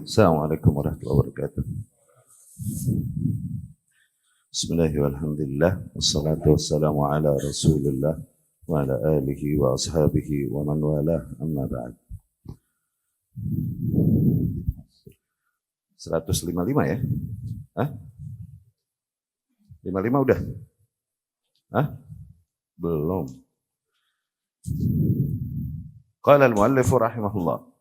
Assalamualaikum warahmatullahi wabarakatuh. Bismillahirrahmanirrahim. Alhamdulillah. Wassalatu wassalamu ala rasulillah wa ala alihi wa ashabihi wa man walah amma ba'd. 155 ya? Hah? 55 udah? Hah? Belum. Qala al-muallif rahimahullah.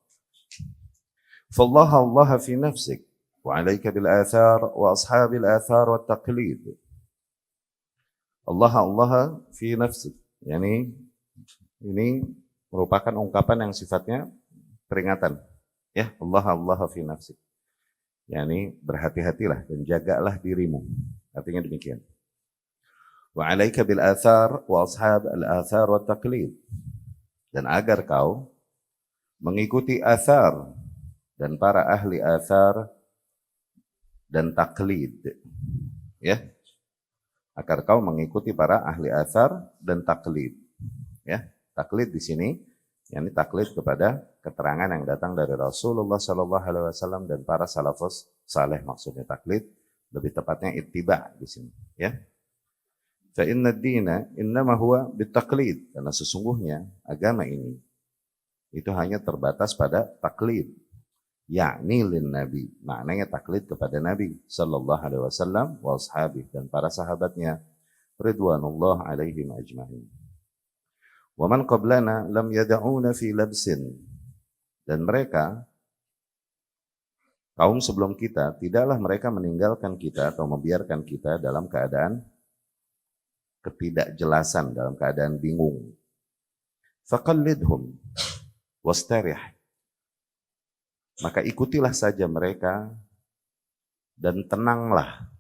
فالله الله في نفسك وعليك بالآثار وأصحاب الآثار والتقليد. Allah Allah fi nafsik. Yani ini merupakan ungkapan yang sifatnya peringatan. Ya, Allah Allah fi nafsik. Yani berhati-hatilah dan jagalah dirimu. Artinya demikian. Wa 'alaika bil athar wa ashab al athar wa taqlid. Dan agar kau mengikuti athar dan para ahli athar dan taklid, ya, agar kau mengikuti para ahli athar dan taklid, ya. Taklid di sini, yakni taklid kepada keterangan yang datang dari Rasulullah SAW dan para salafus saleh, maksudnya taklid, lebih tepatnya ittiba di sini, ya. Fa inna ad-dina innama huwa bitaklid, karena sesungguhnya agama ini itu hanya terbatas pada taklid. Yakni lin nabi, maknanya taklid kepada Nabi sallallahu alaihi wasallam wa ashabi dan para sahabatnya ridwanullah alaihim ajma'in. Wa man qablana lam yad'una fi labsin, dan mereka kaum sebelum kita tidaklah mereka meninggalkan kita atau membiarkan kita dalam keadaan ketidakjelasan, dalam keadaan bingung. Faqallidhum wastarih, maka ikutilah saja mereka dan tenanglah.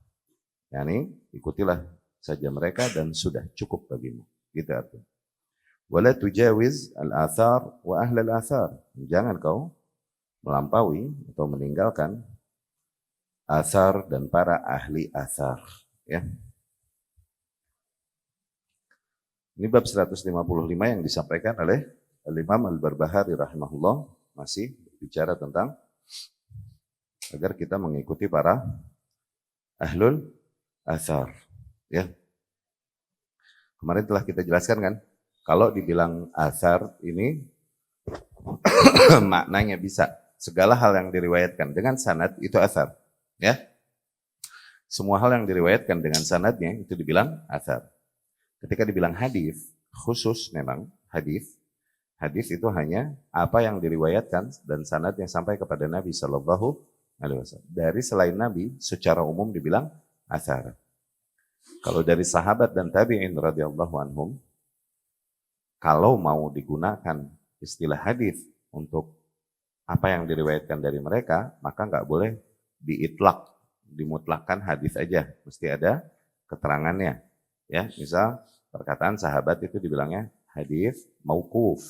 Yani ikutilah saja mereka dan sudah cukup bagimu. Gitu artinya. Wala tujawiz al-athar wa ahl al-athar. Jangan kau melampaui atau meninggalkan athar dan para ahli athar. Ya. Ini bab 155 yang disampaikan oleh Al-Imam Al-Barbahari rahimahullah, masih bicara tentang agar kita mengikuti para ahlul athar. Ya. Kemarin telah kita jelaskan kan, kalau dibilang athar ini maknanya bisa segala hal yang diriwayatkan dengan sanad itu athar. Ya. Semua hal yang diriwayatkan dengan sanadnya itu dibilang athar. Ketika dibilang hadis, khusus memang hadis. Hadis itu hanya apa yang diriwayatkan dan sanad yang sampai kepada Nabi Shallallahu Alaihi Wasallam. Dari selain Nabi, secara umum dibilang athar. Kalau dari sahabat dan tabi'in radhiyallahu anhum, kalau mau digunakan istilah hadis untuk apa yang diriwayatkan dari mereka, maka nggak boleh diitlak, dimutlakkan hadis aja, mesti ada keterangannya. Ya, misal perkataan sahabat itu dibilangnya hadis mauquf.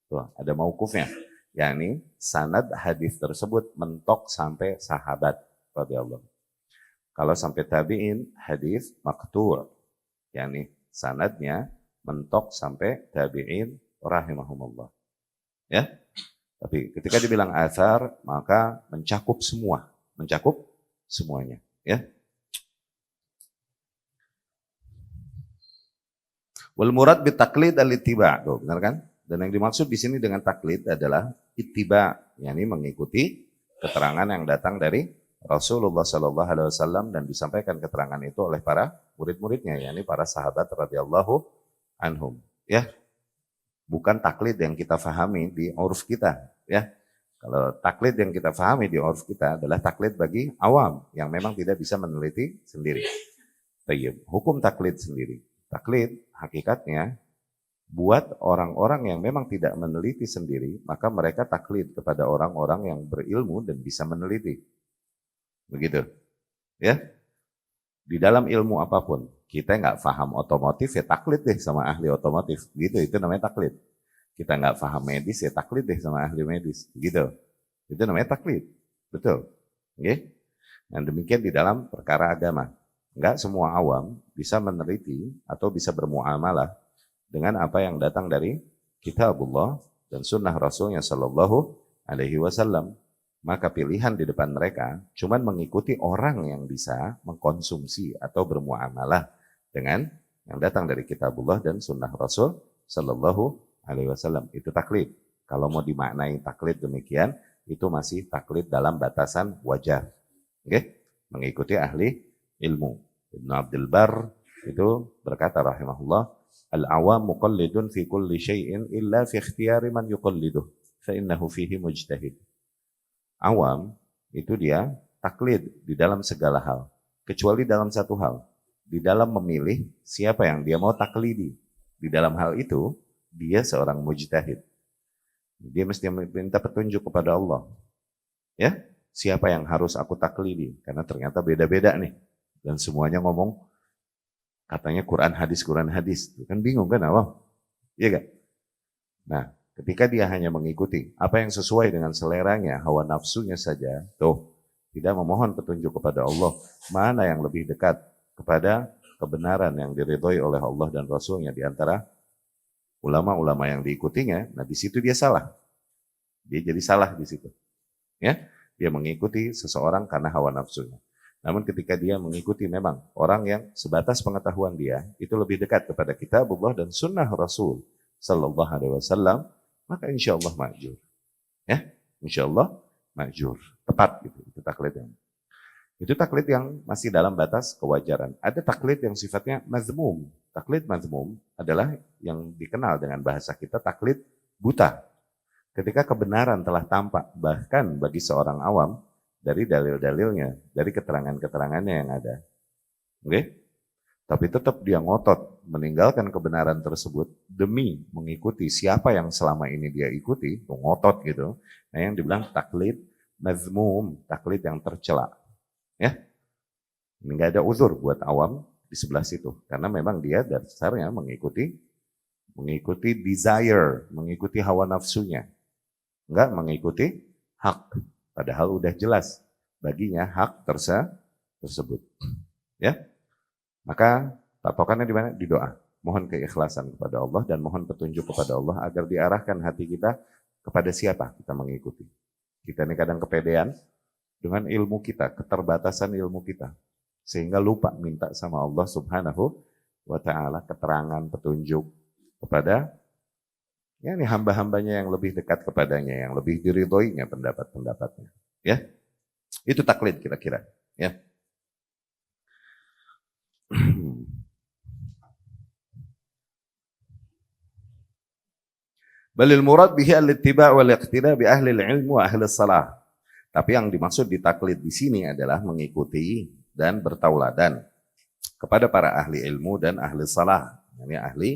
Tuh, ada mauqufnya, yakni sanad hadis tersebut mentok sampai sahabat radhiyallahu. Kalau sampai tabi'in hadis maqtu', yakni sanadnya mentok sampai tabi'in rahimahumullah. Ya. Tapi ketika dibilang athar, maka mencakup semua, mencakup semuanya, ya. Wal murad bitaklid al-ittiba', benar kan? Dan yang dimaksud di sini dengan taklid adalah ittiba, yakni mengikuti keterangan yang datang dari Rasulullah Sallallahu Alaihi Wasallam dan disampaikan keterangan itu oleh para murid-muridnya, yakni para sahabat radhiyallahu anhum. Ya, bukan taklid yang kita fahami di uruf kita. Ya, kalau taklid yang kita fahami di uruf kita adalah taklid bagi awam yang memang tidak bisa meneliti sendiri. Baik, hukum taklid sendiri. Taklid hakikatnya buat orang-orang yang memang tidak meneliti sendiri, maka mereka taklid kepada orang-orang yang berilmu dan bisa meneliti. Begitu. Ya. Di dalam ilmu apapun, kita nggak paham otomotif, ya taklid deh sama ahli otomotif. Gitu, itu namanya taklid. Kita nggak paham medis, ya taklid deh sama ahli medis. Gitu. Itu namanya taklid. Betul. Oke? Dan demikian di dalam perkara agama. Nggak semua awam bisa meneliti atau bisa bermuamalah dengan apa yang datang dari kitabullah dan sunnah Rasulnya Sallallahu Alaihi Wasallam. maka pilihan di depan mereka cuman mengikuti orang yang bisa mengkonsumsi atau bermuamalah dengan yang datang dari kitabullah dan sunnah Rasul Sallallahu Alaihi Wasallam. Itu taklid. Kalau mau dimaknai taklid demikian, itu masih taklid dalam batasan wajar. Oke? Mengikuti ahli ilmu. Ibnu Abdul Bar itu berkata rahimahullah, al-awam muqallidun fi kulli syai'in illa fi ikhtiyari man yuqalliduh fa innahu fihi mujtahid. Awam itu dia taklid di dalam segala hal, kecuali dalam satu hal, di dalam memilih siapa yang dia mau taklidi. Di dalam hal itu, dia seorang mujtahid. Dia mesti minta petunjuk kepada Allah. Ya, siapa yang harus aku taklidi? Karena ternyata beda-beda nih. Dan semuanya ngomong, katanya Quran hadis. Kan bingung kan awam? Iya gak? Nah, ketika dia hanya mengikuti apa yang sesuai dengan seleranya, hawa nafsunya saja, tuh, tidak memohon petunjuk kepada Allah, mana yang lebih dekat kepada kebenaran yang diridhoi oleh Allah dan Rasulnya di antara ulama-ulama yang diikutinya, nah di situ dia salah. Dia jadi salah di situ. Ya, dia mengikuti seseorang karena hawa nafsunya. Namun ketika dia mengikuti memang orang yang sebatas pengetahuan dia, itu lebih dekat kepada kitabullah dan sunnah Rasul Sallallahu Alaihi Wasallam, maka insya Allah ma'jur. Ya, insya Allah ma'jur. Tepat gitu, itu taklid yang. Itu taklid yang masih dalam batas kewajaran. Ada taklid yang sifatnya mazmum. Taklid mazmum adalah yang dikenal dengan bahasa kita taklid buta. Ketika kebenaran telah tampak, bahkan bagi seorang awam, dari dalil-dalilnya, dari keterangan-keterangannya yang ada. Oke? Tapi tetap dia ngotot meninggalkan kebenaran tersebut demi mengikuti siapa yang selama ini dia ikuti, ngotot gitu. Nah yang dibilang taklid mazmum, taklid yang tercela. Ya, ini nggak ada uzur buat awam di sebelah situ, karena memang dia dasarnya mengikuti desire, mengikuti hawa nafsunya, nggak mengikuti hak. Padahal udah jelas baginya hak tersebut. Ya, maka patokannya di mana? Di doa. Mohon keikhlasan kepada Allah dan mohon petunjuk kepada Allah agar diarahkan hati kita kepada siapa kita mengikuti. Kita ini kadang kepedean dengan ilmu kita, keterbatasan ilmu kita. Sehingga lupa minta sama Allah Subhanahu wa ta'ala keterangan, petunjuk kepada ya ini hamba-hambanya yang lebih dekat kepadanya, yang lebih diridhoinya pendapat-pendapatnya. Ya, itu taklid kira-kira. Ya. Balil murad bihi al-ittiba' wal iqtida bi ahli al-ilm wa ahli salah. Tapi yang dimaksud di taklid di sini adalah mengikuti dan bertauladan kepada para ahli ilmu dan ahli salah, ini ahli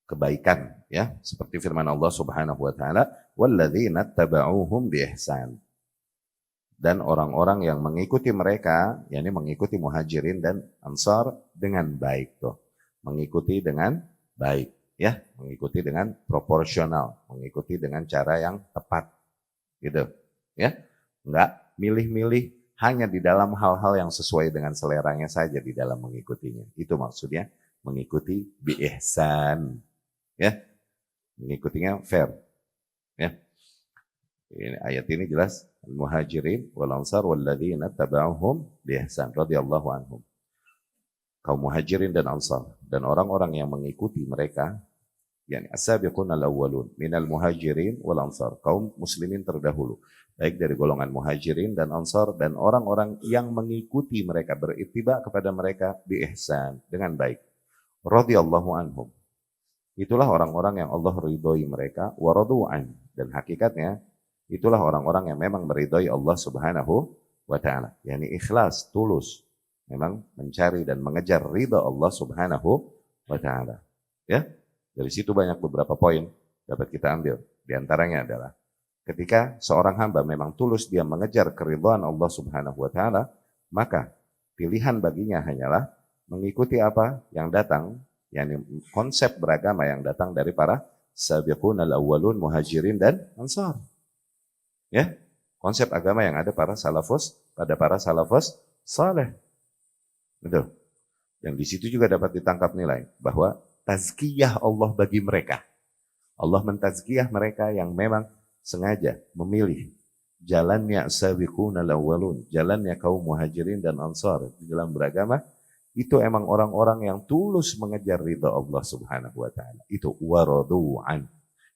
kebaikan, ya, seperti firman Allah Subhanahu wa taala, walladzina tabauhum biihsan. Dan orang-orang yang mengikuti mereka, yakni mengikuti muhajirin dan ansar dengan baik tuh. Mengikuti dengan baik, ya, mengikuti dengan proporsional, mengikuti dengan cara yang tepat. Gitu. Ya, enggak milih-milih hanya di dalam hal-hal yang sesuai dengan seleranya saja di dalam mengikutinya. Itu maksudnya mengikuti bi ihsan. Ya, mengikutinya fair. Ya, ini ayat ini jelas al-muhajirin wal ansar walladzina tabauhum bi ihsan radhiyallahu anhum. Kaum muhajirin dan ansar dan orang-orang yang mengikuti mereka, yakni as-sabiqun al-awwalun minal muhajirin wal ansar, kaum muslimin terdahulu, baik dari golongan muhajirin dan ansar dan orang-orang yang mengikuti mereka, berittiba kepada mereka bi ihsan, dengan baik. Radhiyallahu anhum. Itulah orang-orang yang Allah ridhoi mereka, wa radu'an, dan hakikatnya itulah orang-orang yang memang meridhoi Allah Subhanahu wa taala, yakni ikhlas, tulus, memang mencari dan mengejar ridha Allah Subhanahu wa taala. Ya. Dari situ banyak beberapa poin dapat kita ambil. Di antaranya adalah ketika seorang hamba memang tulus dia mengejar keridhaan Allah Subhanahu wa taala, maka pilihan baginya hanyalah mengikuti apa yang datang, yakni konsep beragama yang datang dari para sabiqun al-awwalun muhajirin dan ansar. Ya, konsep agama yang ada pada para salafus saleh. Betul. Yang di situ juga dapat ditangkap nilai bahwa tazkiyah Allah bagi mereka. Allah mentazkiyah mereka yang memang sengaja memilih jalannya sabiqunal awwalun, jalannya kaum muhajirin dan ansar di dalam beragama, itu emang orang-orang yang tulus mengejar ridha Allah Subhanahu wa taala. Itu waradu'an.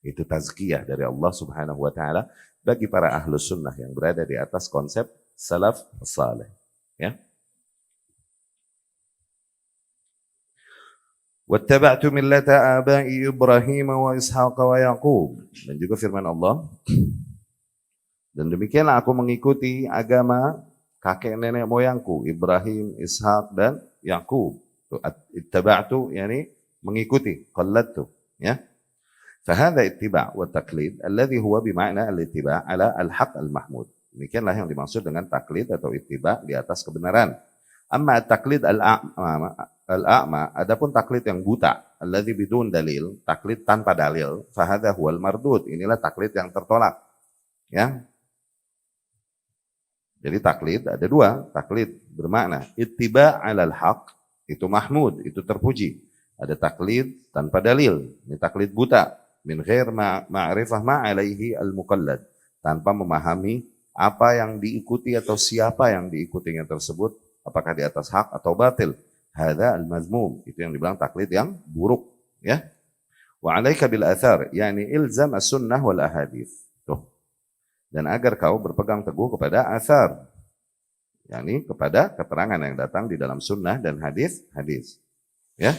Itu tazkiyah dari Allah Subhanahu wa taala bagi para ahlus sunnah yang berada di atas konsep salaf saleh. Ya. Wattaba'tu millata abai Ibrahim wa Ishaq wa Yaqub. Dan juga firman Allah, dan demikianlah aku mengikuti agama kakek nenek moyangku, Ibrahim, Ishaq dan Yaqub. Ittaba'tu yani mengikuti, qalladtu, ya. Fahadha ittiba' wa taqlid alladhi huwa bima'na al-ittiba' ala al-haq al-mahmud. Demikianlah yang dimaksud dengan taklid atau ittiba' di atas kebenaran. Amma taklid al-a'ma, adapun taklid yang buta, alladhi bidun dalil, taklid tanpa dalil, fahadha huwal mardud. Inilah taklid yang tertolak. Ya. Jadi taklid ada dua, taklid bermakna ittiba' alal haq, itu mahmud, itu terpuji. Ada taklid tanpa dalil, ini taklid buta, min ghair ma'rifah ma'alaihi al-muqallad, tanpa memahami apa yang diikuti atau siapa yang diikutinya tersebut, apakah di atas hak atau batil. Hadza al-mazmum, itu yang dibilang taklid yang buruk, ya. Wa 'alaika bil athar, yani ilzam as-sunnah wal ahadits. Tuh. Dan agar kau berpegang teguh kepada athar, yakni kepada keterangan yang datang di dalam sunnah dan hadis. Ya.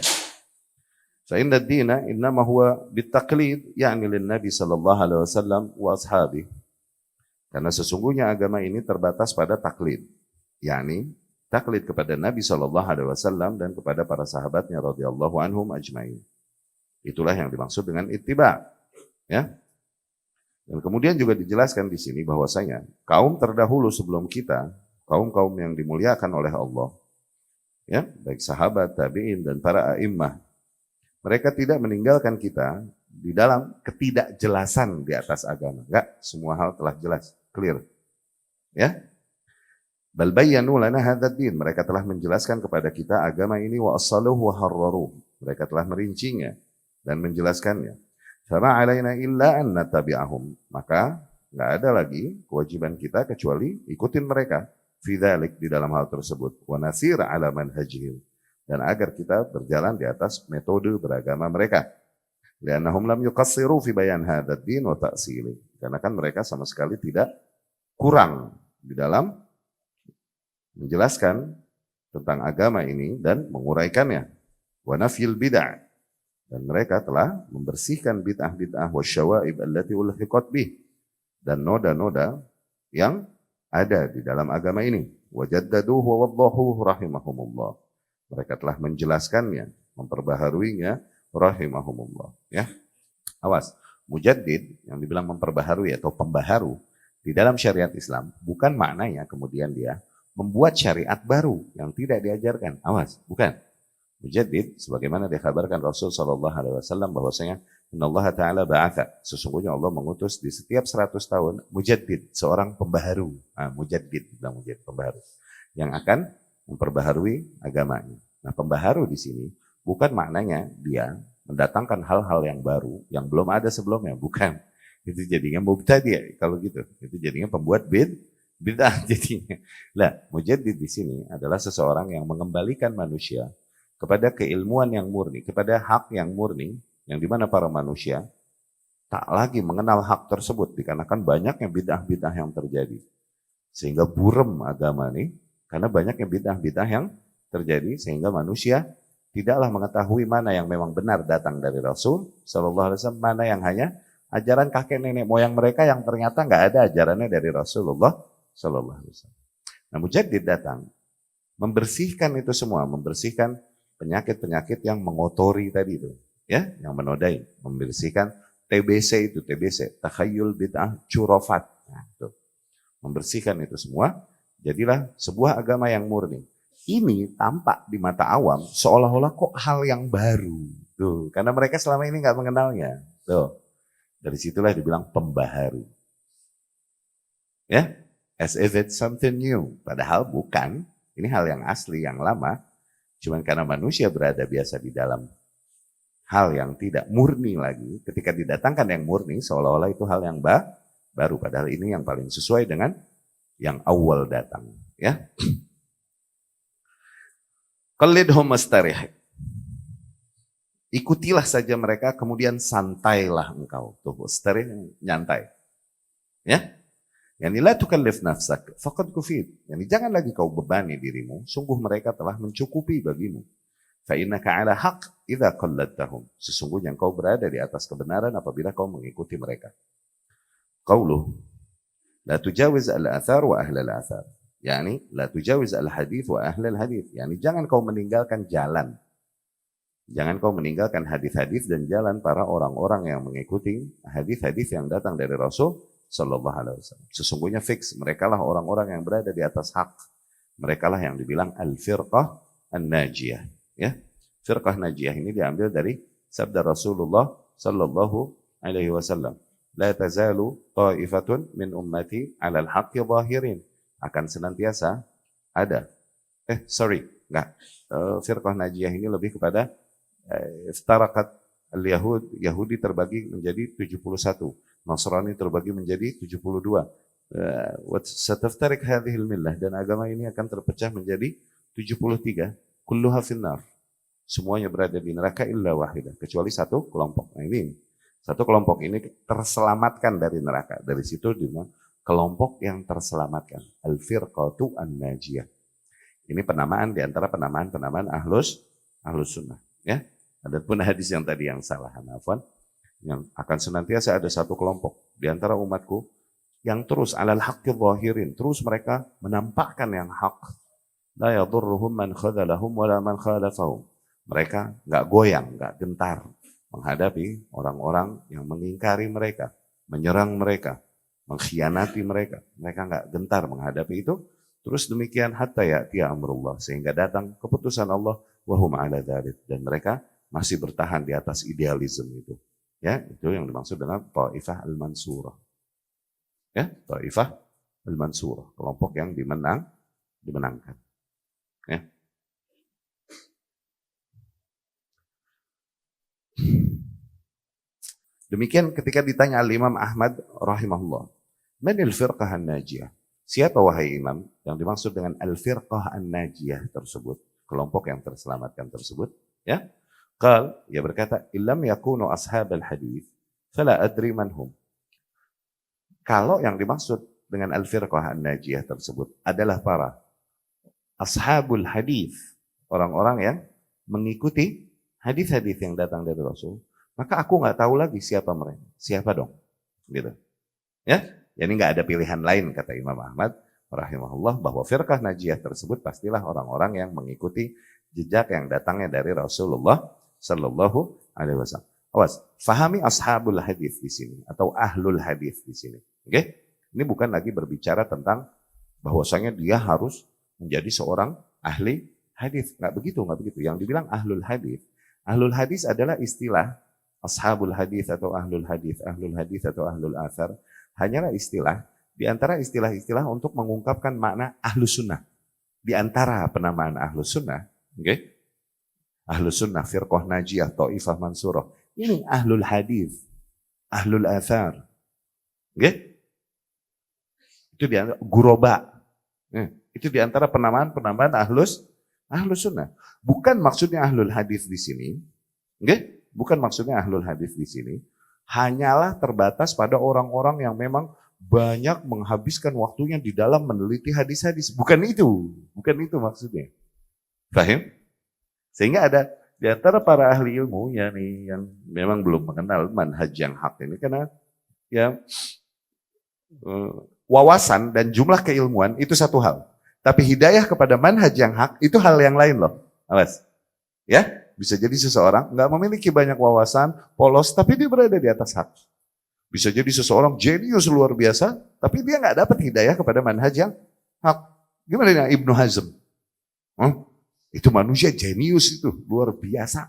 Fa inna ad-dina innama huwa bit-taqlid, yakni lin-nabi sallallahu alaihi wasallam wa ashabihi. Karena sesungguhnya agama ini terbatas pada taklid, yakni taklid kepada Nabi sallallahu alaihi wasallam dan kepada para sahabatnya radhiyallahu anhum ajmain. Itulah yang dimaksud dengan ittiba. Ya. Dan kemudian juga dijelaskan di sini bahwasanya kaum terdahulu sebelum kita, kaum-kaum yang dimuliakan oleh Allah, ya, baik sahabat, tabi'in dan para a'immah, mereka tidak meninggalkan kita di dalam ketidakjelasan di atas agama. Enggak, semua hal telah jelas, clear. Ya. Bal bayyanu lana hadzal din, mereka telah menjelaskan kepada kita agama ini wa assaluhu wa harraruh. Mereka telah merincinya dan menjelaskannya. Fama alaina illa an natabi'ahum, maka enggak ada lagi kewajiban kita kecuali ikutin mereka fi dzalik, di dalam hal tersebut, wa nasir ala manhajihim, dan agar kita berjalan di atas metode beragama mereka. Li'annahum lam yuqassiru fi bayan hadzal din wa ta'sili, karena kan mereka sama sekali tidak kurang di dalam menjelaskan tentang agama ini dan menguraikannya. Wa nafyil bid'ah, dan mereka telah membersihkan bid'ah-bid'ah wa syawaib allati ulhiqat bih, dan noda-noda yang ada di dalam agama ini. Wa jaddaduhu wa waddahuhu rahimahumullah. Mereka telah menjelaskannya, memperbaharuinya rahimahumullah. Ya. Awas, mujaddid yang dibilang memperbaharui atau pembaharu di dalam syariat Islam bukan maknanya kemudian dia membuat syariat baru yang tidak diajarkan. Awas, bukan. Mujaddid, sebagaimana dikabarkan Rasul sallallahu alaihi wasallam bahwasanya innallaha ta'ala ba'atha, sesungguhnya Allah mengutus di setiap 100 tahun mujaddid, seorang pembaharu. Mujaddid, bilang mujaddid, pembaharu, yang akan memperbaharui agamanya. Nah, pembaharu di sini bukan maknanya dia mendatangkan hal-hal yang baru yang belum ada sebelumnya, bukan. Itu jadinya mubtadi' kalau gitu. Itu jadinya pembuat bid'ah jadinya. Lah, mujaddid di sini adalah seseorang yang mengembalikan manusia kepada keilmuan yang murni, kepada hak yang murni, yang dimana para manusia tak lagi mengenal hak tersebut dikarenakan banyaknya bid'ah-bid'ah yang terjadi. Sehingga burem agama ini, karena banyaknya bid'ah-bid'ah yang terjadi, sehingga manusia tidaklah mengetahui mana yang memang benar datang dari Rasul sallallahu alaihi wasallam, mana yang hanya ajaran kakek nenek moyang mereka yang ternyata nggak ada ajarannya dari Rasulullah sallallahu alaihi wasallam. Nah, mujaddid datang membersihkan itu semua, membersihkan penyakit-penyakit yang mengotori tadi itu, ya, yang menodai, membersihkan TBC itu, TBC, takhayul bid'ah curofat. Nah, itu. Membersihkan itu semua, jadilah sebuah agama yang murni. Ini tampak di mata awam seolah-olah kok hal yang baru. Tuh, karena mereka selama ini nggak mengenalnya. Tuh. Dari situlah dibilang pembaharu. Ya, as if it's something new. Padahal bukan, ini hal yang asli, yang lama. Cuman karena manusia berada biasa di dalam hal yang tidak murni lagi, ketika didatangkan yang murni, seolah-olah itu hal yang baru. Padahal ini yang paling sesuai dengan yang awal datang. Ya. Qallidhum wastarih. Ikutilah saja mereka, kemudian santailah engkau. Tuh, wastarih, nyantai. Ya. Yani la tukallif nafsak, faqad kufid. Yani jangan lagi kau bebani dirimu, sungguh mereka telah mencukupi bagimu. Fa innaka ala haq idza qalladtahum. Sesungguhnya engkau berada di atas kebenaran apabila kau mengikuti mereka. Qauluh la tujawiz al-athar wa ahli al-athar. Yani la tujawiz al-hadith wa ahli al-hadith. Yani jangan kau meninggalkan jalan. Jangan kau meninggalkan hadis-hadis dan jalan para orang-orang yang mengikuti hadis-hadis yang datang dari Rasul Sallallahu Alaihi Wasallam. Sesungguhnya fix, mereka lah orang-orang yang berada di atas hak. Mereka lah yang dibilang al-firqah an-najiyah. Ya, firqah najiyah ini diambil dari sabda Rasulullah Sallallahu Alaihi Wasallam. La tazalu ta'ifatun min ummati 'alal haqqi zahirin. Akan senantiasa ada. Enggak. Firqah najiyah ini lebih kepada iftarakat al-Yahud, Yahudi terbagi menjadi 71. Nasrani terbagi menjadi 72. Sataftarik hadhil millah, dan agama ini akan terpecah menjadi 73. Kulluha finnar. Semuanya berada di neraka illa wahidah, kecuali satu kelompok. Nah ini satu kelompok ini terselamatkan dari neraka. Dari situ dimana kelompok yang terselamatkan. Al-firqatu an-najiyah. Ini penamaan di antara penamaan-penamaan ahlus sunnah. Ya, adapun hadis yang tadi yang salah, afwan, yang akan senantiasa ada satu kelompok di antara umatku yang terus alal haqqi zahirin, terus mereka menampakkan yang hak. La yadurruhum man khadalahum wala man khalafahum. Mereka enggak goyang, enggak gentar menghadapi orang-orang yang mengingkari mereka, menyerang mereka, mengkhianati mereka. Mereka enggak gentar menghadapi itu. Terus demikian hatta ya'ti amrullah, sehingga datang keputusan Allah wa hum ala dzalik, dan mereka masih bertahan di atas idealisme itu. Ya, itu yang dimaksud dengan Taifah al-Mansurah. Ya, Taifah al-Mansurah, kelompok yang dimenangkan. Ya. Demikian ketika ditanya al-Imam Ahmad rahimahullah, manil firqah an-najiyah? Siapa wahai imam yang dimaksud dengan al-firqah an-najiyah tersebut, kelompok yang terselamatkan tersebut? Ya. Ia berkata, illam yakunu ashabal hadith, fala adri manhum. Kalau yang dimaksud dengan al-firqah an-najiyah tersebut adalah para ashabul hadith, orang-orang yang mengikuti hadis-hadis yang datang dari Rasul, maka aku nggak tahu lagi siapa mereka. Siapa dong? Gitu. Ya, jadi nggak ada pilihan lain, kata Imam Ahmad rahimahullah, bahwa firqah najiyah tersebut pastilah orang-orang yang mengikuti jejak yang datangnya dari Rasulullah Sallallahu Alaihi Wasallam. Awas, fahami ashabul hadis di sini atau ahlul hadis di sini. Oke? Ini bukan lagi berbicara tentang bahwasanya dia harus menjadi seorang ahli hadis. Nggak begitu. Yang dibilang ahlul hadis adalah istilah ashabul hadis atau ahlul hadis atau ahlul athar. Hanyalah istilah di antara istilah-istilah untuk mengungkapkan makna ahlus sunnah. Di antara penamaan ahlus sunnah, oke? Ahlus sunnah, firqah najiyah, taifah mansurah. Ini ahlul hadis, ahlul athar. Okay? Itu di antara guroba. Itu di antara penamaan ahlus sunnah. Bukan maksudnya ahlul hadis di sini. Okay? Bukan maksudnya ahlul hadis di sini. Hanyalah terbatas pada orang-orang yang memang banyak menghabiskan waktunya di dalam meneliti hadis-hadis. Bukan itu maksudnya. Paham? Sehingga ada di antara para ahli ilmu yang memang belum mengenal manhaj yang hak ini, karena ya wawasan dan jumlah keilmuan itu satu hal, tapi hidayah kepada manhaj yang hak itu hal yang lain loh. Awas, ya, bisa jadi seseorang nggak memiliki banyak wawasan, polos, tapi dia berada di atas hak. Bisa jadi seseorang jenius luar biasa, tapi dia nggak dapat hidayah kepada manhaj yang hak. Gimana dengan Ibnu Hazm? Itu manusia jenius itu, luar biasa.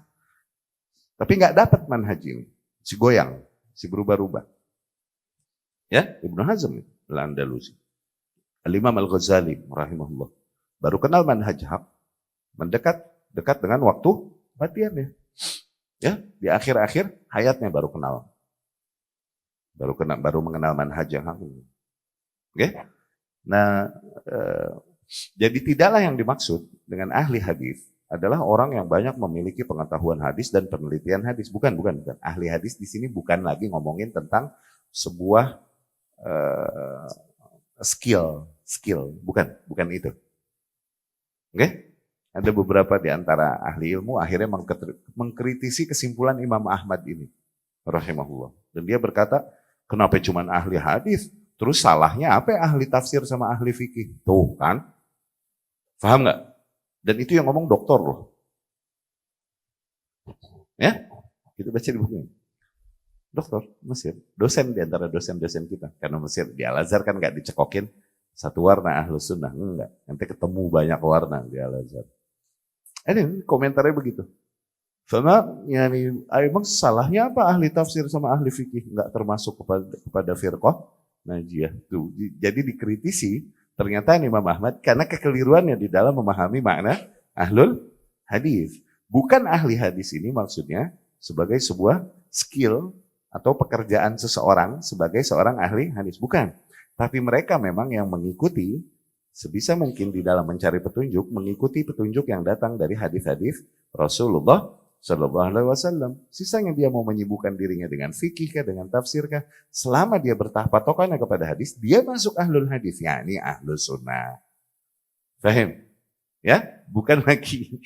Tapi nggak dapat manhaj ini. Si goyang, si berubah-ubah. Ya, Ibnu Hazm al-Andalusi. Al-Imam Al-Ghazali rahimahullah. Baru kenal manhaj hak, dekat dengan waktu matiannya. Ya, di akhir-akhir hayatnya baru kenal. baru mengenal manhaj yang hak. Oke? Nah, jadi tidaklah yang dimaksud dengan ahli hadis adalah orang yang banyak memiliki pengetahuan hadis dan penelitian hadis. Bukan. Ahli hadis di sini bukan lagi ngomongin tentang sebuah skill, bukan itu. Oke? Ada beberapa di antara ahli ilmu akhirnya mengkritisi kesimpulan Imam Ahmad ini, rahimahullah. Dan dia berkata, kenapa cuma ahli hadis? Terus salahnya apa ya ahli tafsir sama ahli fikih? Tuh kan? Paham nggak? Dan itu yang ngomong doktor loh. Ya? Kita baca di bukunya. Doktor Mesir, dosen di antara dosen-dosen kita. Karena Mesir di Al-Azhar kan nggak dicekokin satu warna Ahlus Sunnah, enggak. Nanti ketemu banyak warna di Al-Azhar. Ini komentarnya begitu. Sama, yani, emang salahnya apa ahli tafsir sama ahli fikih nggak termasuk kepada firqah najiyah tuh. Jadi dikritisi ternyata Imam Ahmad karena kekeliruannya di dalam memahami makna ahlul hadis. Bukan ahli hadis ini maksudnya sebagai sebuah skill atau pekerjaan seseorang sebagai seorang ahli hadis, bukan. Tapi mereka memang yang mengikuti sebisa mungkin di dalam mencari petunjuk, mengikuti petunjuk yang datang dari hadis-hadis Rasulullah Sallallahu Alaihi Wasallam. Sisanya dia mau menyibukkan dirinya dengan fikih kah, dengan tafsir kah, selama dia berpatokannya kepada hadis, dia masuk ahlul hadis, yakni ahlus sunnah. Fahim? Ya, bukan lagi.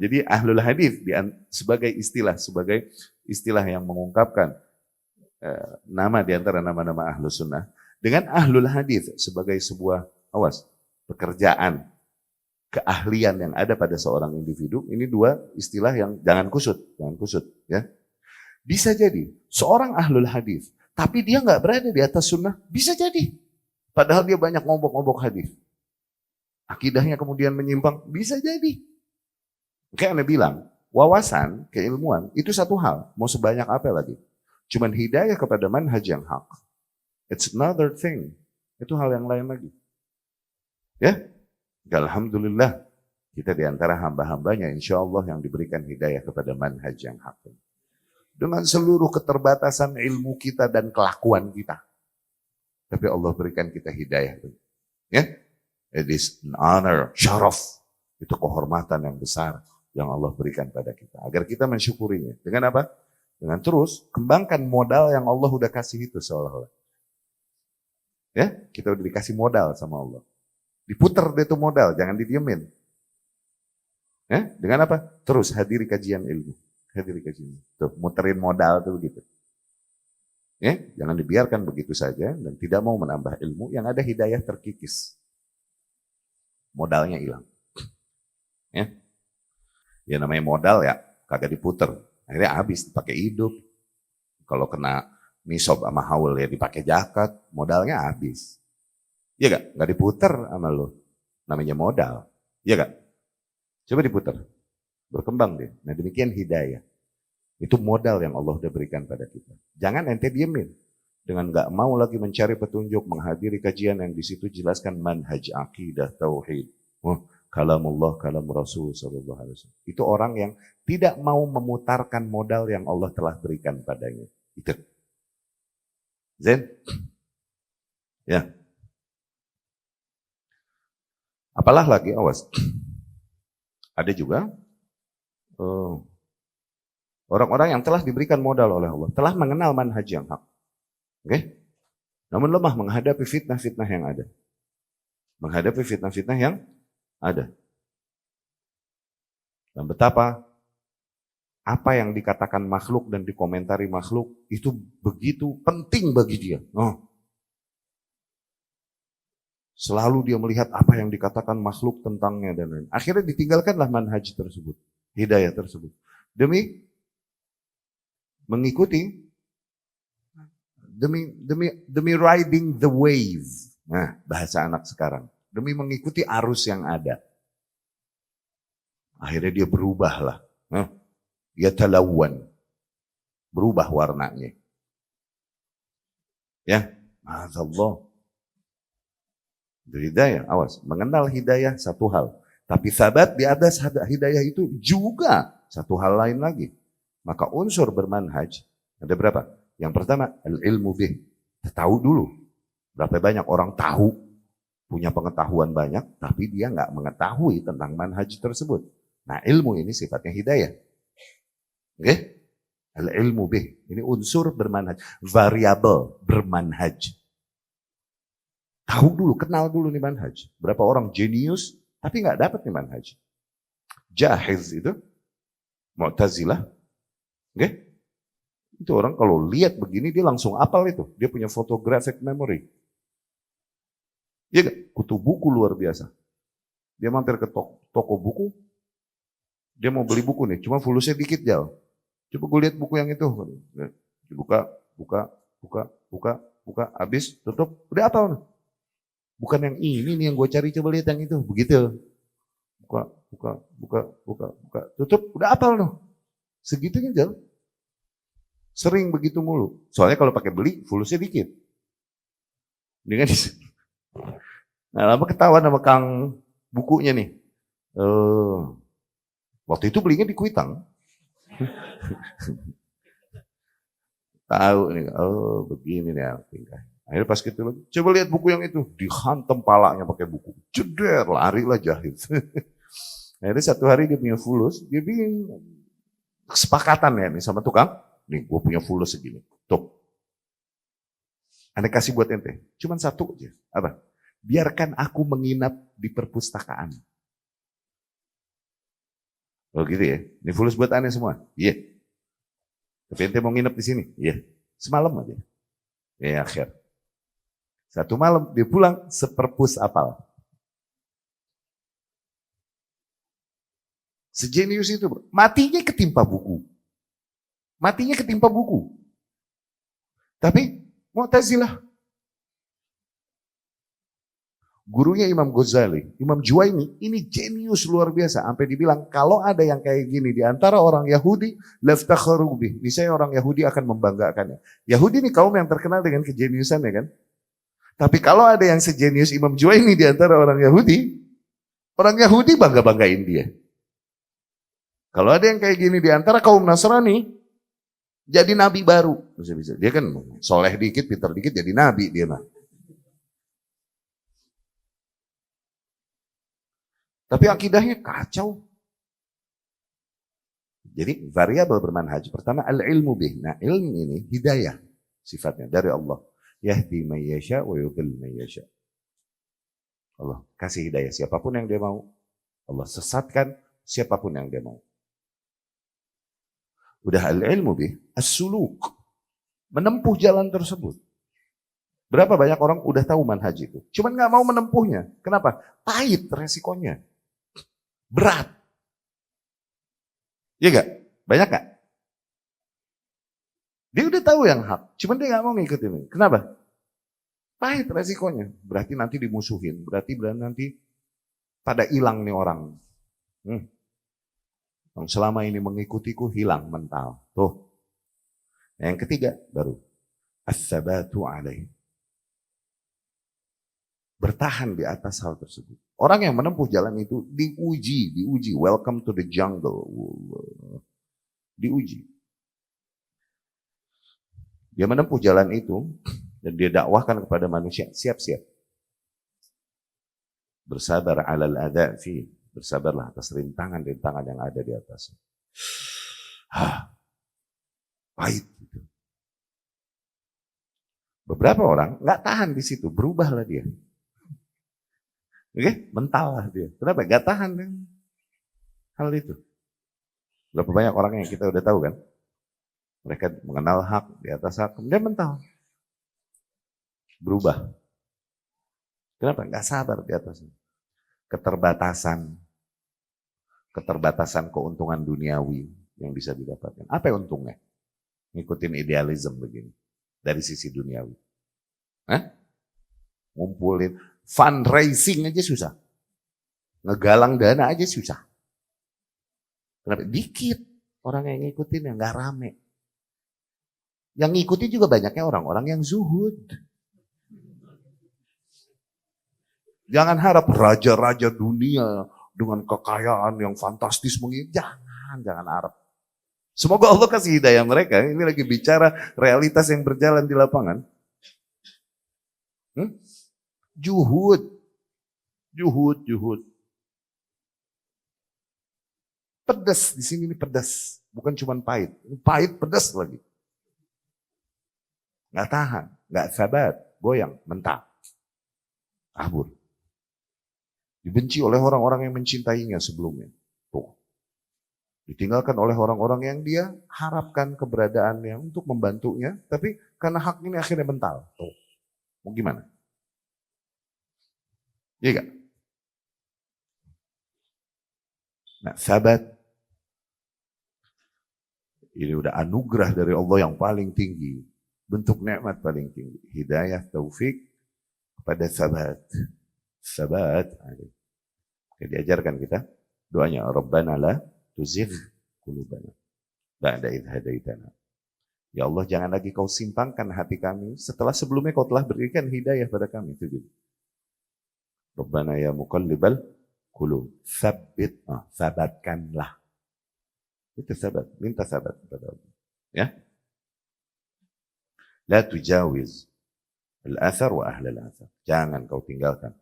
Jadi ahlul hadis sebagai istilah yang mengungkapkan nama di antara nama-nama ahlus sunnah, dengan ahlul hadis sebagai sebuah pekerjaan, keahlian yang ada pada seorang individu. Ini dua istilah yang jangan kusut ya. Bisa jadi seorang ahlul hadis tapi dia nggak berada di atas sunnah, bisa jadi padahal dia banyak ngobok-ngobok hadis, akidahnya kemudian menyimpang, bisa jadi. Kayak Anda bilang, wawasan, keilmuan itu satu hal, mau sebanyak apa lagi, cuman hidayah kepada manhaj yang hak, it's another thing, itu hal yang lain lagi ya. Alhamdulillah kita di antara hamba-hambanya insya Allah yang diberikan hidayah kepada manhaj yang hak. Dengan seluruh keterbatasan ilmu kita dan kelakuan kita. Tapi Allah berikan kita hidayah. Ya? It is an honor, syaraf. Itu kehormatan yang besar yang Allah berikan pada kita. Agar kita mensyukurinya. Dengan apa? Dengan terus kembangkan modal yang Allah udah kasih itu seolah-olah. Ya? Kita udah dikasih modal sama Allah. Diputer deh itu modal, jangan didiemin. Ya? Dengan apa? Terus hadiri kajian ilmu. Hadiri kajian. Tuh, muterin modal tuh begitu. Ya? Jangan dibiarkan begitu saja dan tidak mau menambah ilmu, yang ada hidayah terkikis. Modalnya hilang. Ya? Ya namanya modal ya, kagak diputer. Akhirnya habis dipakai hidup. Kalau kena nisob sama haul ya dipakai zakat, modalnya habis. Iya gak? Gak diputer sama lo. Namanya modal. Iya gak? Coba diputer. Berkembang deh. Nah demikian hidayah. Itu modal yang Allah udah berikan pada kita. Jangan ente diemin. Dengan gak mau lagi mencari petunjuk, menghadiri kajian yang di situ jelaskan manhaj akidah, tauhid. Kalamullah, kalam Rasul sallallahu alaihi wasallam. Itu orang yang tidak mau memutarkan modal yang Allah telah berikan padanya. Itu. Zen? Ya. Apalah lagi, awas. Ada juga orang-orang yang telah diberikan modal oleh Allah, telah mengenal manhaj yang hak. Oke? Namun lemah menghadapi fitnah-fitnah yang ada. Menghadapi fitnah-fitnah yang ada. Dan betapa apa yang dikatakan makhluk dan dikomentari makhluk itu begitu penting bagi dia. Selalu dia melihat apa yang dikatakan makhluk tentangnya dan lain. Akhirnya ditinggalkanlah manhaj tersebut, hidayah tersebut. Demi mengikuti, demi riding the wave. Nah, bahasa anak sekarang. Demi mengikuti arus yang ada. Akhirnya dia berubahlah. Dia talawwan. Berubah warnanya. Ya, ma'azallah. Hidayah, awas. Mengenal hidayah satu hal. Tapi sabat di atas hidayah itu juga satu hal lain lagi. Maka unsur bermanhaj, ada berapa? Yang pertama, al-ilmu bih. Tahu dulu. Berapa banyak orang tahu, punya pengetahuan banyak, tapi dia nggak mengetahui tentang manhaj tersebut. Nah, ilmu ini sifatnya hidayah. Oke? Al-ilmu bih. Ini unsur bermanhaj. Variabel bermanhaj. Tahu dulu, kenal dulu nih manhaj. Berapa orang jenius, tapi nggak dapat nih manhaj. Jahiz itu, Mu'tazilah. Oke? Itu orang kalau lihat begini, dia langsung apal itu. Dia punya photographic memory. Iya gak? Kutu buku luar biasa. Dia mampir ke toko buku, dia mau beli buku nih, cuma fulusnya dikit jauh. Coba gue lihat buku yang itu. Dibuka, buka, habis, tutup, udah apa? Bukan yang ini nih yang gue cari, coba lihat yang itu. Begitu. Buka, tutup, udah apa loh? Segitunya jauh. Sering begitu mulu. Soalnya kalau pakai beli, fulusnya dikit. Dengan nah, lama ketahuan sama kang bukunya nih. Waktu itu belinya di Kuitang. Tahu nih, begini nih. Akhirnya pas gitu lagi, coba lihat buku yang itu, dihantam palanya pakai buku. Ceder, larilah jahil. Akhirnya satu hari dia punya fulus, dia bikin kesepakatan ya nih sama tukang. Nih, gue punya fulus segini. Tuh. Anda kasih buat ente. Cuman satu aja. Apa? Biarkan aku menginap di perpustakaan. Oh gitu ya. Ini fulus buat Anda semua. Iya. Tapi ente mau nginep di sini. Iya. Semalam aja. Ya akhir. Satu malam dia pulang seperpus apal. Sejenius itu. Matinya ketimpa buku. Tapi Mu'tazilah. Gurunya Imam Ghazali, Imam Juwaini, ini jenius luar biasa. Sampai dibilang, kalau ada yang kayak gini di antara orang Yahudi, laftakharu bih. Misalnya orang Yahudi akan membanggakannya. Yahudi ini kaum yang terkenal dengan kejeniusannya kan. Tapi kalau ada yang sejenius Imam Juwaini di antara orang Yahudi bangga-banggain dia. Kalau ada yang kayak gini di antara kaum Nasrani, jadi nabi baru. Bisa-bisa. Dia kan soleh dikit, pintar dikit, jadi nabi dia mah. Tapi akidahnya kacau. Jadi variabel bermanhaj. Pertama al-ilmu bih. Nah ilmu ini hidayah sifatnya dari Allah. Yahdi man yasha wa yudhil man yasha. Allah kasih hidayah siapapun yang dia mau. Allah sesatkan siapapun yang dia mau. Udah al-ilmu bih, as-suluk. Menempuh jalan tersebut. Berapa banyak orang udah tahu manhaj itu. Cuman gak mau menempuhnya. Kenapa? Pahit resikonya. Berat. Iya gak? Banyak gak? Dia udah tahu yang hak. Cuman dia gak mau ngikutin. Kenapa? Pahit resikonya. Berarti nanti dimusuhin. Berarti nanti pada hilang nih orang. Yang selama ini mengikutiku hilang mental. Tuh. Yang ketiga baru. As-sabatu alaih. Bertahan di atas hal tersebut. Orang yang menempuh jalan itu diuji. Welcome to the jungle. Diuji. Dia menempuh jalan itu dan dia dakwahkan kepada manusia, siap-siap. Bersabar alal adha fi. Bersabarlah atas rintangan-rintangan yang ada di atas. Pahit. Beberapa orang nggak tahan di situ, berubahlah dia. Oke, mental lah dia. Kenapa? Gak tahan kan? Hal itu. Berapa banyak orang yang kita udah tahu kan? Mereka mengenal hak di atas hak, kemudian mental. Berubah. Kenapa? Gak sabar di atasnya. Keterbatasan keuntungan duniawi yang bisa didapatkan. Apa untungnya? Ngikutin idealisme begini. Dari sisi duniawi. Ngumpulin. Fundraising aja susah. Ngegalang dana aja susah. Kenapa? Dikit orang yang ngikutin yang gak rame. Yang ngikutin juga banyaknya orang-orang yang zuhud. Jangan harap raja-raja dunia dengan kekayaan yang fantastis mengikuti. Jangan harap. Semoga Allah kasih hidayah mereka. Ini lagi bicara realitas yang berjalan di lapangan. Juhud. Pedas di sini, ini pedas. Bukan cuma pahit. Pahit, pedas lagi. Nggak tahan, nggak sabar, goyang, mentah. Kabur. Dibenci oleh orang-orang yang mencintainya sebelumnya. Tuh. Ditinggalkan oleh orang-orang yang dia harapkan keberadaannya untuk membantunya, tapi karena hak ini akhirnya mental. Tuh. Mau gimana? Iya gak? Nah, sahabat, ini udah anugerah dari Allah yang paling tinggi. Bentuk nikmat paling tinggi. Hidayah, taufik kepada sahabat. Sahabat. Diajarkan kita doanya. Rabbana la tuzigh qulubana ba'da idh hadaitana. Ya Allah, jangan lagi kau simpangkan hati kami setelah sebelumnya kau telah berikan hidayah pada kami. Itu gitu. Rabbana ya muqallibal qulub, tsabbit, sabatkanlah. Itu sabat, minta sabat kepada Allah. Ya. La tujawiz al-athar wa ahlal athar. Jangan kau tinggalkan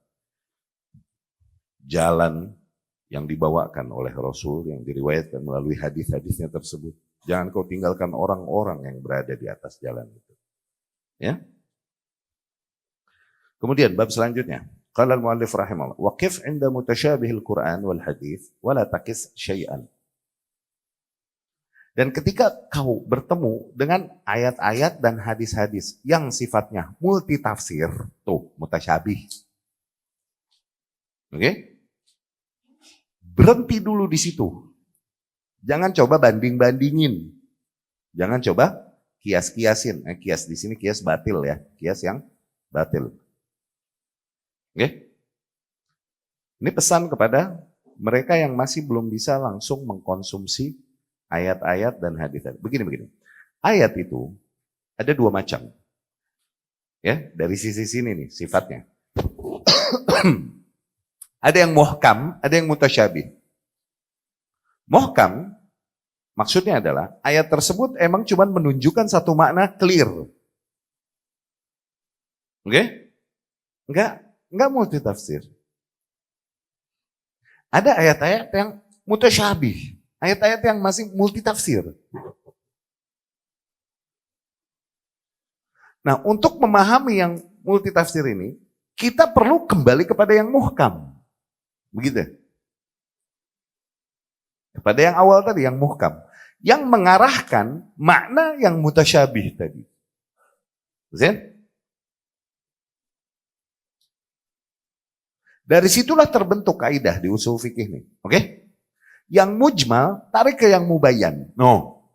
jalan yang dibawakan oleh Rasul, yang diriwayatkan melalui hadis-hadisnya tersebut. Jangan kau tinggalkan orang-orang yang berada di atas jalan itu. Ya. Kemudian bab selanjutnya. Qala al-muallif rahimahullah, waqif 'inda mutasyabihil Qur'an wal hadis wa la taqis syai'an. Dan ketika kau bertemu dengan ayat-ayat dan hadis-hadis yang sifatnya multitafsir, tuh mutasyabih. Oke? Berhenti dulu di situ. Jangan coba banding-bandingin. Jangan coba kias-kiasin. Kias di sini kias batil ya, kias yang batil. Oke? Ini pesan kepada mereka yang masih belum bisa langsung mengkonsumsi ayat-ayat dan hadis. Begini. Ayat itu ada dua macam. Ya, dari sisi sini nih sifatnya. Ada yang muhkam, ada yang mutasyabih. Muhkam maksudnya adalah ayat tersebut emang cuma menunjukkan satu makna clear. Oke? Enggak multitafsir. Ada ayat-ayat yang mutasyabih. Ayat-ayat yang masih multitafsir. Nah, untuk memahami yang multitafsir ini, kita perlu kembali kepada yang muhkam. Begitu. Kepada yang awal tadi, yang muhkam. Yang mengarahkan makna yang mutasyabih tadi. Zin? Dari situlah terbentuk kaidah di usul fikih nih. Oke? Yang mujmal, tarik ke yang mubayyan. No.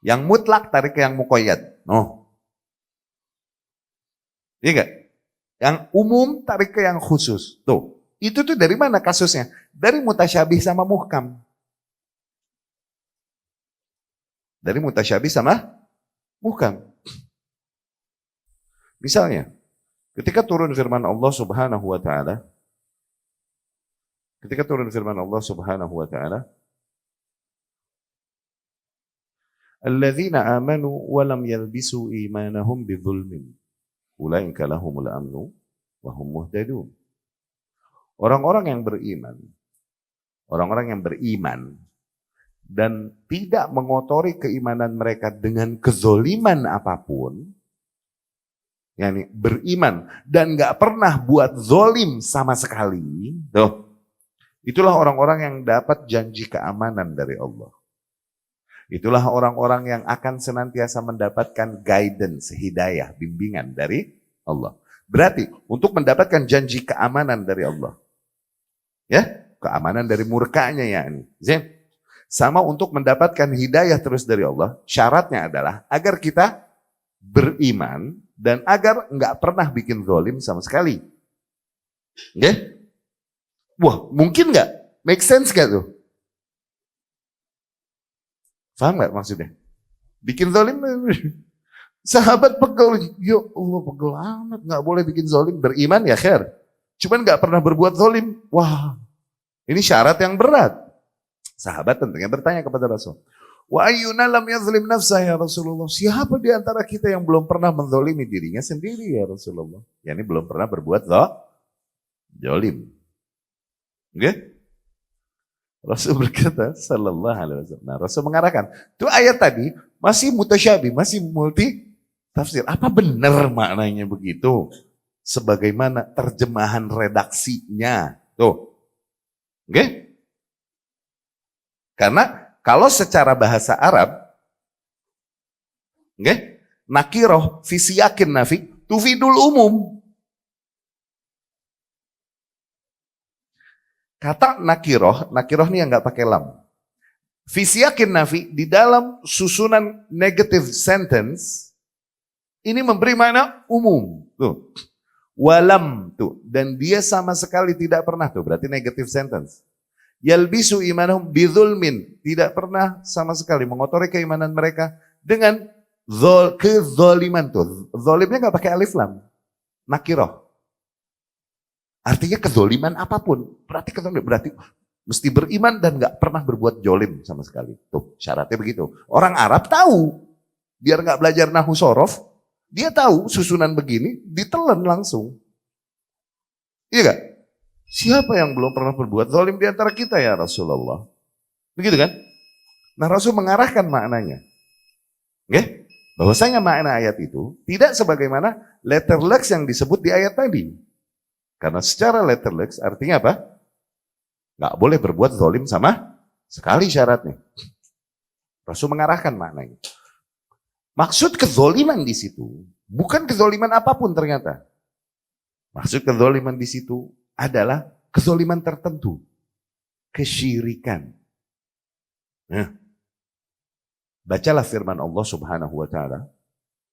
Yang mutlak, tarik ke yang muqayyad. No. Iya gak? Yang umum tarik ke yang khusus. Tuh, itu tuh dari mana kasusnya? Dari mutasyabih sama muhkam. Dari mutasyabih sama muhkam. Misalnya, ketika turun firman Allah Subhanahu wa taala, Alladzina amanu wa lam yalbisu imanahum bidzulmin. Ulaika lahumul amnu wa hum muhtadun. Orang-orang yang beriman dan tidak mengotori keimanan mereka dengan kezoliman apapun, yakni beriman dan gak pernah buat zolim sama sekali, tuh, itulah orang-orang yang dapat janji keamanan dari Allah. Itulah orang-orang yang akan senantiasa mendapatkan guidance, hidayah, bimbingan dari Allah. Berarti untuk mendapatkan janji keamanan dari Allah, ya, keamanan dari murkanya ya ini. Sama untuk mendapatkan hidayah terus dari Allah, syaratnya adalah agar kita beriman dan agar nggak pernah bikin zalim sama sekali. Oke? Wah, mungkin nggak? Make sense nggak tuh? Paham nggak maksudnya? Bikin zalim, sahabat pegel, ya Allah pegel amat, nggak boleh bikin zalim. Beriman ya khair, cuman nggak pernah berbuat zalim. Wah, ini syarat yang berat. Sahabat tentunya bertanya kepada Rasul. Wa ayyuna lam yazlim nafsah ya Rasulullah. Siapa di antara kita yang belum pernah menzalimi dirinya sendiri ya Rasulullah? Yani belum pernah berbuat zalim. Oke? Rasul berkata sallallahu alaihi wasallam. Nah, Rasul mengarahkan, itu ayat tadi masih mutasyabih, masih multi tafsir. Apa benar maknanya begitu? Sebagaimana terjemahan redaksinya. Tuh. Oke? Karena kalau secara bahasa Arab, nakiroh fisiyakin nafi tufidul umum. Kata nakiroh ini yang nggak pakai lam. Fisiyakin nafi di dalam susunan negative sentence ini memberi makna umum. Tuh. Walam tuh, dan dia sama sekali tidak pernah tuh, berarti negative sentence. Yalbisu imanahum bidzulmin, tidak pernah sama sekali mengotori keimanan mereka dengan kezaliman tuh. Zalimnya nggak pakai alif lam. Nakiroh. Artinya kezaliman apapun. Berarti mesti beriman dan nggak pernah berbuat jolim sama sekali. Tuh syaratnya begitu. Orang Arab tahu, biar nggak belajar nahu sorof, dia tahu susunan begini ditelan langsung. Iya gak? Siapa yang belum pernah berbuat zalim di antara kita ya Rasulullah? Begitu kan? Nah Rasul mengarahkan maknanya. Oke? Bahwasanya makna ayat itu tidak sebagaimana letter lex yang disebut di ayat tadi. Karena secara letter lex artinya apa? Gak boleh berbuat zalim sama sekali syaratnya. Rasul mengarahkan maknanya. Maksud kezoliman di situ bukan kezoliman apapun ternyata. Maksud kezoliman di situ adalah kezoliman tertentu. Kesyirikan. Nah, bacalah firman Allah subhanahu wa ta'ala.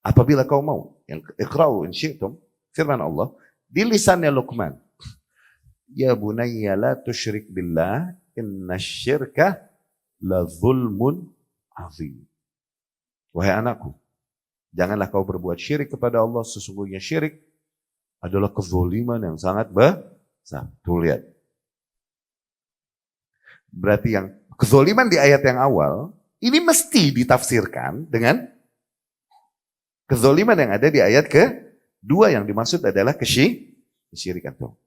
Apabila kau mau. Yang iqra'u in syi'tum. Firman Allah. Di lisannya Luqman. Ya bunayya la tusyrik billah. Inna syirka la zulmun azim. Wahai anakku. Janganlah kau berbuat syirik kepada Allah. Sesungguhnya syirik adalah kezoliman yang sangat besar. Tuh lihat. Berarti yang kezoliman di ayat yang awal, ini mesti ditafsirkan dengan kezoliman yang ada di ayat kedua yang dimaksud adalah kesyirikan. Tuh.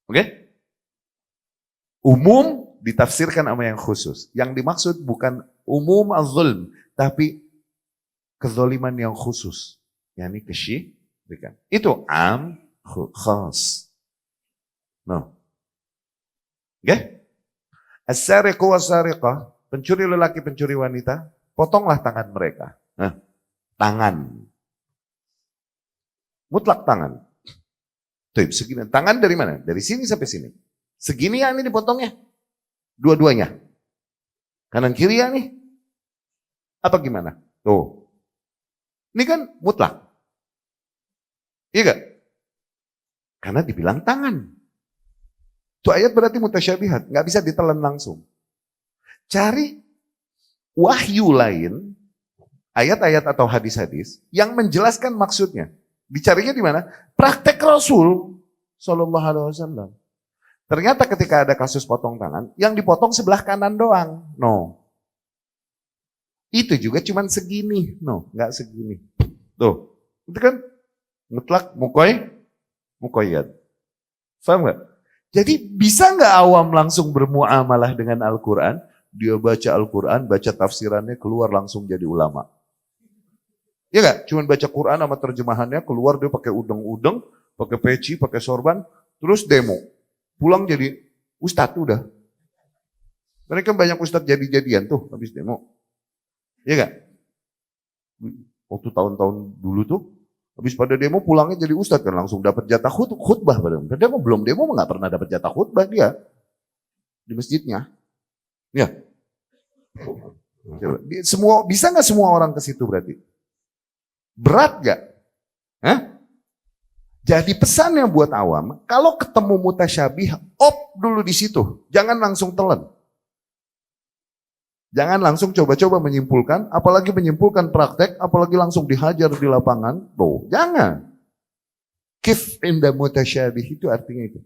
Oke? Umum ditafsirkan sama yang khusus. Yang dimaksud bukan umum az-zulm, tapi kezoliman yang khusus. Yani kesyirikan. Itu am khas. No. Oke? As-sariqu was-sariqah, pencuri lelaki, pencuri wanita, potonglah tangan mereka. Nah, tangan. Mutlak tangan. Tuh, segini. Tangan dari mana? Dari sini sampai sini. Segini ya ini dipotongnya. Dua-duanya. Kanan kiri ya nih. Apa gimana? Tuh. Ini kan mutlak. Iya gak? Karena dibilang tangan. Itu ayat berarti mutasyabihat, nggak bisa ditelan langsung. Cari wahyu lain, ayat-ayat atau hadis-hadis yang menjelaskan maksudnya. Dicarinya di mana? Praktek Rasul Shallallahu Alaihi Wasallam. Ternyata ketika ada kasus potong tangan, yang dipotong sebelah kanan doang. No. Itu juga cuman segini. No, nggak segini. Tuh, itu kan mutlak mukoyad. Paham nggak? Jadi bisa nggak awam langsung bermuamalah dengan Al-Quran? Dia baca Al-Quran, baca tafsirannya, keluar langsung jadi ulama. Ya nggak? Cuman baca Quran sama terjemahannya, keluar dia pakai udeng-udeng, pakai peci, pakai sorban, terus demo. Pulang jadi ustadz udah. Mereka banyak ustadz jadi-jadian tuh habis demo. Ya nggak? Waktu tahun-tahun dulu tuh, habis pada demo pulangnya jadi ustadz kan langsung dapat jatah khutbah. Padahal belum demo nggak pernah dapat jatah khutbah dia di masjidnya. Ya, semua bisa nggak semua orang ke situ berarti? Berat nggak? Jadi pesannya buat awam, kalau ketemu mutasyabih, dulu di situ, jangan langsung telan. Jangan langsung coba-coba menyimpulkan, apalagi menyimpulkan praktek, apalagi langsung dihajar di lapangan. Tuh, jangan. Kif inda mutasyabih itu artinya itu.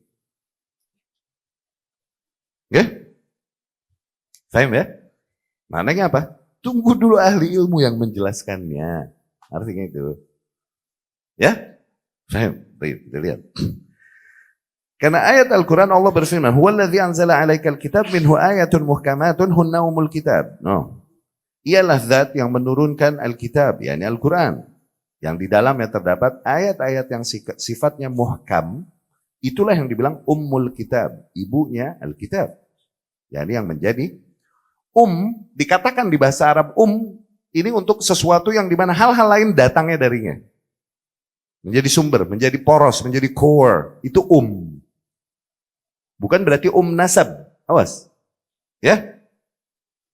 Ya? Faham ya? Maknanya apa? Tunggu dulu ahli ilmu yang menjelaskannya. Artinya itu. Ya? Faham? Baik, kita lihat. Karena ayat Al-Quran Allah berfirman, "Huwallazi anzala 'alaikal kitab minhu ayatun muhkamatun hunna umul kitab." No. Ialah zat yang menurunkan Alkitab, yakni Al-Quran, yang di dalamnya terdapat ayat-ayat yang sifatnya muhkam, itulah yang dibilang ummul kitab, ibunya Alkitab. Yakni yang menjadi dikatakan di bahasa Arab ini untuk sesuatu yang dimana hal-hal lain datangnya darinya. Menjadi sumber, menjadi poros, menjadi core, itu Bukan berarti nasab, awas. Ya.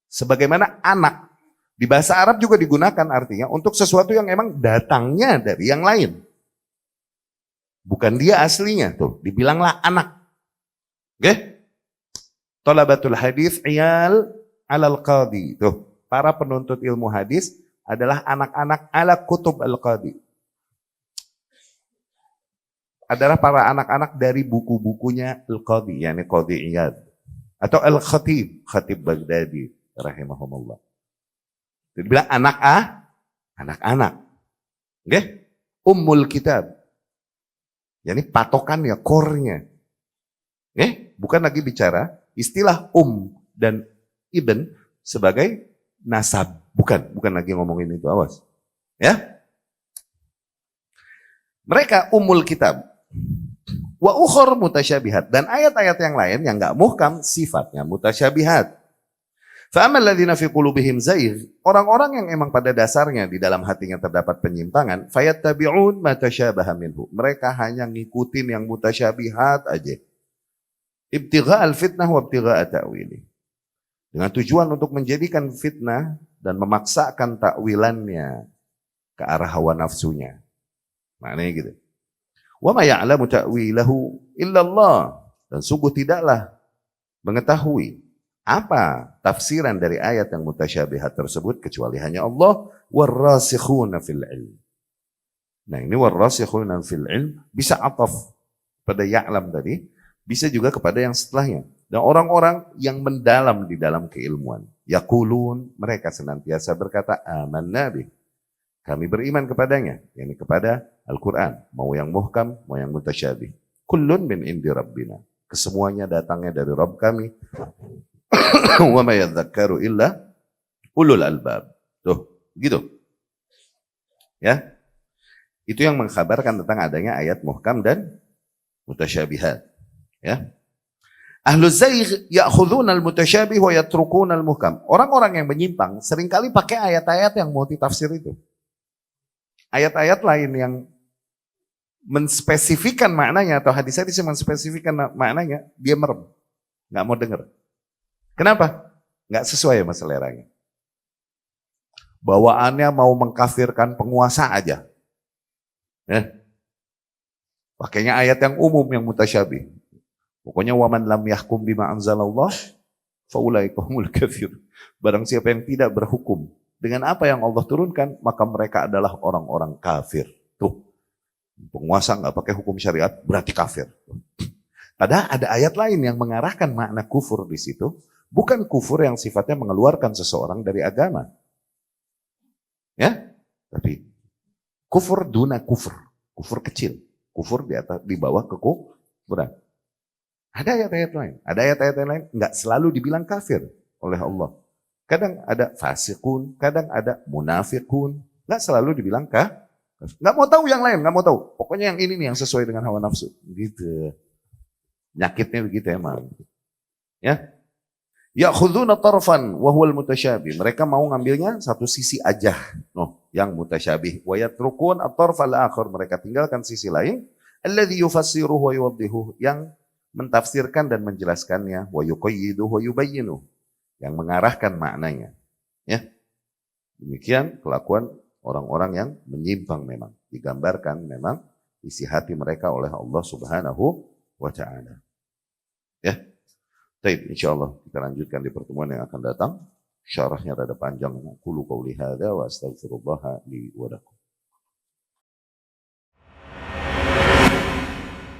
Sebagaimana anak, di bahasa Arab juga digunakan artinya untuk sesuatu yang emang datangnya dari yang lain. Bukan dia aslinya, tuh, dibilanglah anak. Oke? Talabatul hadis iyal alal qadi. Tuh, para penuntut ilmu hadis adalah anak-anak ala kutub al-qadi. Adalah para anak-anak dari buku-bukunya Al-Qadi, yakni Qadi Iyad. Atau Al-Khatib, Khatib Baghdadi, rahimahumullah. Jadi bilang anak-anak. Oke? Ummul kitab. Yakni patokannya, core-nya. Oke? Bukan lagi bicara istilah dan ibn sebagai nasab. Bukan lagi ngomongin itu, awas. Ya? Mereka ummul kitab. Wa ukhur mutasyabihat. Dan ayat-ayat yang lain yang enggak muhkam sifatnya mutasyabihat. Fa'amal ladzina fi qulubihim zaigh, orang-orang yang emang pada dasarnya di dalam hatinya terdapat penyimpangan, fayattabi'un ma tasyabaha minhu. Mereka hanya ngikutin yang mutasyabihat aja. Ibtigha'al fitnah wa ibtigha'a ta'wili. Dengan tujuan untuk menjadikan fitnah dan memaksakan takwilannya ke arah hawa nafsunya. Maknanya gitu. Wa ma ya'lamu ta'wilahu illallah. Dan sungguh tidaklah mengetahui apa tafsiran dari ayat yang mutasyabihat tersebut kecuali hanya Allah. Warrasikhuna fil ilm. Nah ini warrasikhuna fil ilm bisa ataf pada ya'lam tadi, bisa juga kepada yang setelahnya. Dan orang-orang yang mendalam di dalam keilmuan. Yaqulun, mereka senantiasa berkata amanna bih. Kami beriman kepadanya, yakni kepada Al-Quran. Mau yang muhkam, mau yang mutasyabih. Kullun min indi rabbina. Kesemuanya datangnya dari Rabb kami. Wa ma yadzakkaru illa ulul albab. Tuh, gitu. Ya. Itu yang mengkhabarkan tentang adanya ayat muhkam dan mutasyabihat. Ya. Ahlu zaigh ya'khudhuna al-mutasyabih wa yatrukuna al-muhkam. Orang-orang yang menyimpang seringkali pakai ayat-ayat yang multitafsir itu. Ayat-ayat lain yang menspesifikan maknanya atau hadis-hadis yang menspesifikan maknanya, dia merem. Nggak mau dengar. Kenapa? Nggak sesuai sama seleranya. Bawaannya mau mengkafirkan penguasa aja. Pakainya ayat yang umum yang mutasyabih. Pokoknya waman lam yahkum bima anzalallah faulaika humul kafir. Barang siapa yang tidak berhukum dengan apa yang Allah turunkan, maka mereka adalah orang-orang kafir. Tuh, penguasa nggak pakai hukum syariat berarti kafir. Padahal ada ayat lain yang mengarahkan makna kufur di situ, bukan kufur yang sifatnya mengeluarkan seseorang dari agama, ya, tapi kufur duna kufur, kufur kecil, kufur di atas, di bawah kekufuran. Ada ayat-ayat lain, nggak selalu dibilang kafir oleh Allah. Kadang ada fasikun, kadang ada munafikun. Nggak selalu dibilang nggak mau tahu yang lain, nggak mau tahu. Pokoknya yang ini nih yang sesuai dengan hawa nafsu. Gitu. Nyakitnya begitu emang. Ya. Ya'khuduna tarfan wa huwal mutasyabih. Mereka mau ngambilnya satu sisi aja. Yang mutasyabih. Wa yatrukun at-tarfal akhir. Mereka tinggalkan sisi lain. Alladhi yufassiruhu wa yuwaddihuh. Yang mentafsirkan dan menjelaskannya. Wa yuqayyiduhu wa yubayyinuh. Yang mengarahkan maknanya. Ya. Demikian kelakuan orang-orang yang menyimpang memang. Digambarkan memang isi hati mereka oleh Allah Subhanahu wa ta'ala. Ya. Baik, insyaallah kita lanjutkan di pertemuan yang akan datang. Syarahnya rada panjang. Qulu qouli hadza wa astaghfirullah li wa lakum.